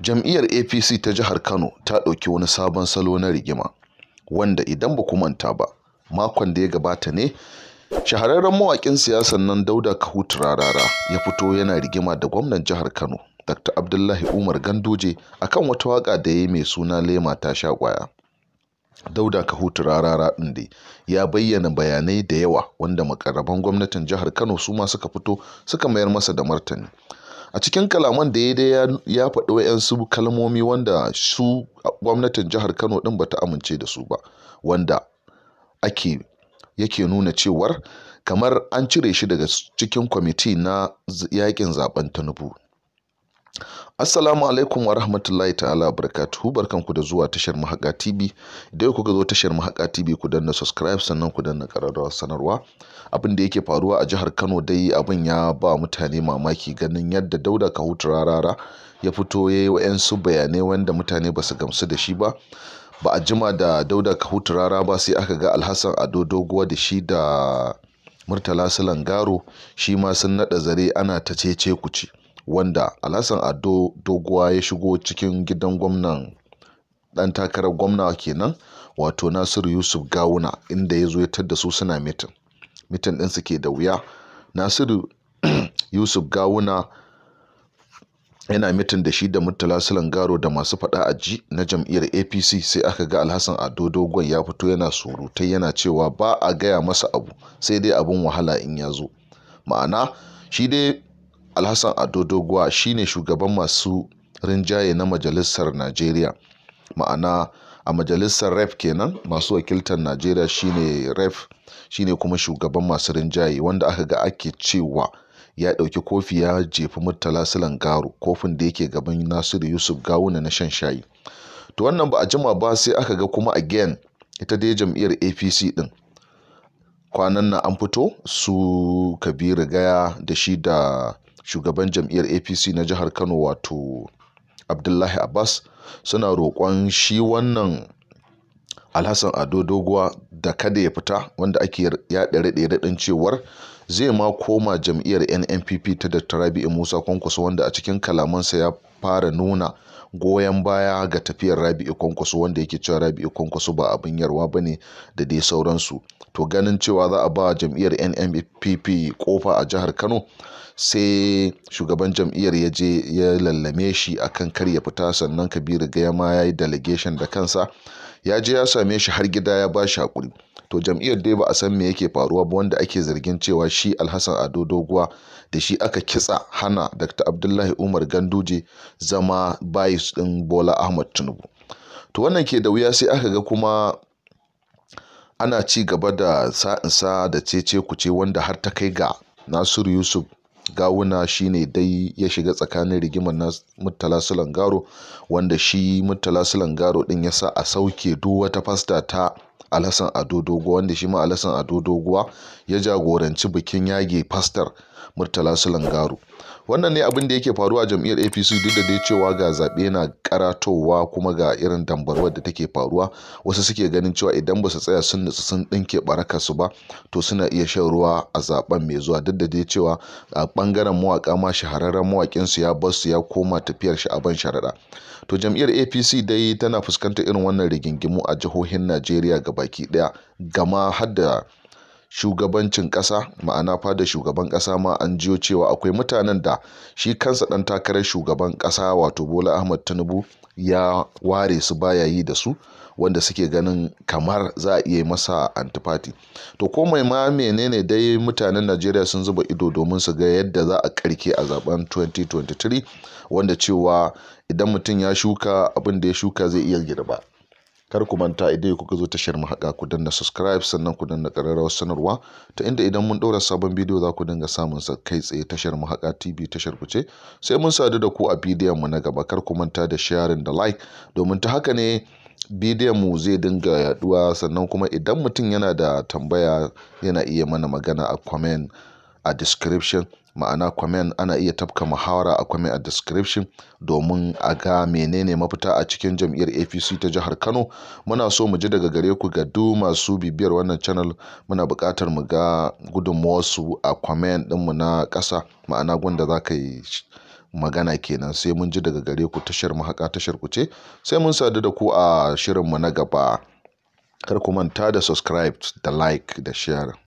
Jam'iyyar APC ta jihar Kano ta ɗauki wani sabon salo na rigima, wanda idan ba ku manta ba, makon da ya gabata ne shahararren mawaƙin siyasar nan Dauda Kahutu Rarara ya fito yana rigima da gwamnan jihar Kano, Dr. Abdullahi Umar Ganduje akan wata waƙa da ya yi mai suna Lema ta sha ƙwaya. Dauda Kahutu Rarara ɗin dai ya bayyana bayanai da yawa wanda makarraban gwamnatin jihar Kano su ma suka fito suka mayar masa da martani. A cikin kalaman da ya faɗi wa'yansu kalmomi wanda su gwamnatin jihar Kano ɗin bata amince da su ba, wanda yake nuna cewar kamar an cire shi daga cikin kwamiti na yakin zaben Tinubu. Assalamu alaikum wa rahmatullahi ta'ala barakatuhu, barkanku da zuwa tashar Mahaƙa TV. Idan kuka zo tashar Mahaƙa TV ku danna subscribe sannan ku danna ƙararrawar sanarwa. Abin da yake faruwa a jihar Kano dai abin ya ba mutane mamaki, ganin yadda Dauda Kahutu Rarara ya fito ya yi wa'yansu bayanai wanda mutane ba su gamsu da shi ba. Ba a jima da Dauda Kahutu Rarara ba sai aka ga Alhassan Ado Doguwa da shi da Murtala Sulangaro shi ma sun naɗa zare ana ta cece kuce, wanda Alhassan Ado Doguwa ya shigo cikin gidan gwamnan ɗan takarar gwamna kenan, wato Nasiru Yusuf Gawuna, inda ya zo ya tadda su suna mitin ɗin su ke da wuya. Nasiru Yusuf Gawuna yana mitin da shi da Murtala Sulangaro da masu faɗa a ji na jam'iyyar APC, sai aka ga Alhassan Ado Doguwa ya fito yana surutai yana cewa ba a gaya masa abu sai dai abin wahala in ya zo. Ma'ana shi dai Alhassan Ado Doguwa shine shugaban masu rinjaye na majalisar Najeriya, ma'ana a majalisar rep kenan, masu wakiltar Najeriya shine rep, shine kuma shugaban masu rinjaye, wanda aka ga ake cewa ya ɗauki kofi ya jefi Murtala Sulangaro, kofin da yake gaban Nasiru Yusuf Gawuna na shan shayi. To wannan ba a jima ba sai aka ga kuma again ita dai jam'iyyar APC din kwanan nan an fito su Kabiru Gaya da shi da shugaban jam'iyyar APC na jihar Kano wato Abdullahi Abbas suna roƙon shi wannan Alhassan Ado Doguwa da kada ya fita, wanda ake yaɗa raɗe-raɗin cewar zai ma koma jam'iyyar NNPP ta Dr. Rabi'u Musa Kwankwaso, wanda a cikin kalamansa ya fara nuna goyon baya ga tafiyar Rabi'u Kwankwaso, wanda yake cewa Rabi'u Kwankwaso ba abin yarwa bane da dai sauransu. To ganin cewa za a ba jam'iyyar NNPP kofa a jihar Kano, sai shugaban jam'iyyar ya je ya lallame shi akan kar ya fita, sannan Kabiru Gaya ma ya yi delegation da kansa ya je ya same shi har gida ya ba shi hakuri. To jam'iyyar dai ba a san me yake faruwa ba, wanda ake zargin cewa shi Alhassan Ado Doguwa da shi aka kitsa hana Dr. Abdullahi Umar Ganduje zama bayis ɗin Bola Ahmad Tinubu. To wannan ke da wuya sai aka ga kuma ana ci gaba da sa'insa da cece kuce, wanda har ta kai ga Nasiru Yusuf Gawuna shine dai ya shiga tsakanin rigimar Murtala Sulangaro, wanda shi Murtala Sulangaro din ya sa a sauke duk wata fasta ta Alhassan Ado Doguwa, wanda shi ma Alhassan Ado Doguwa ya jagoranci bikin yage fastar Murtala Sulangaro. Wannan ne abin da yake faruwa a jam'iyyar APC, duk da dai cewa ga zaɓe na karatowa kuma ga irin dambarwar da take faruwa. Wasu suke ganin cewa idan ba su tsaya sun nutsu sun ɗinke barakarsu ba, to suna iya shan ruwa a zaben mai zuwa, duk da dai cewa a ɓangaren mawaƙa ma shahararren mawaƙinsu ya bar su ya koma tafiyar shi a ban sharaɗa. To jam'iyyar APC dai tana fuskantar irin wannan rigingimu a jihohin Najeriya gabaki ɗaya, gama har da shugabancin ƙasa, ma'ana fada shugaban ƙasa ma an jiyo cewa akwai mutanen da shi kansa ɗan takarar shugaban ƙasa wato Bola Ahmad Tinubu ya ware su baya yi da su, wanda suke ganin kamar za a iya masa antifati. To ko mai ma menene dai mutanen Najeriya sun zuba ido domin su ga yadda za a karke a zaben 2023, wanda cewa idan mutum ya shuka abin da ya shuka zai iya girba. Kar ku manta idan kuka zo tashar Mahaƙa ku danna subscribe sannan ku danna ƙararrawar sanarwa, ta inda idan mun ɗora sabon bidiyo za ku dinga samun sa kai tsaye. Tashar Mahaƙa TV tashar ku ce, sai mun sadu da ku a bidiyon mu na gaba. Kar ku manta da sharing da like, domin ta haka ne bidiyon mu zai dinga yaduwa. Sannan kuma idan mutum yana da tambaya yana iya mana magana a comment a description, ma'ana comment ana iya tafka muhawara a comment a description domin a ga menene mafita a cikin jam'iyyar APC ta jihar Kano. Muna so mu ji daga gare ku, ga duk masu bibiyar wannan channel muna buƙatar mu ga gudunmuwarsu a comment ɗinmu na ƙasa, ma'ana gwanda za ka yi magana kenan. Sai mun ji daga gare ku. Tashar Mahaƙa tashar ku ce. Sai mun sadu da ku a shirinmu na gaba. Kar ku manta da subscribe da like da share.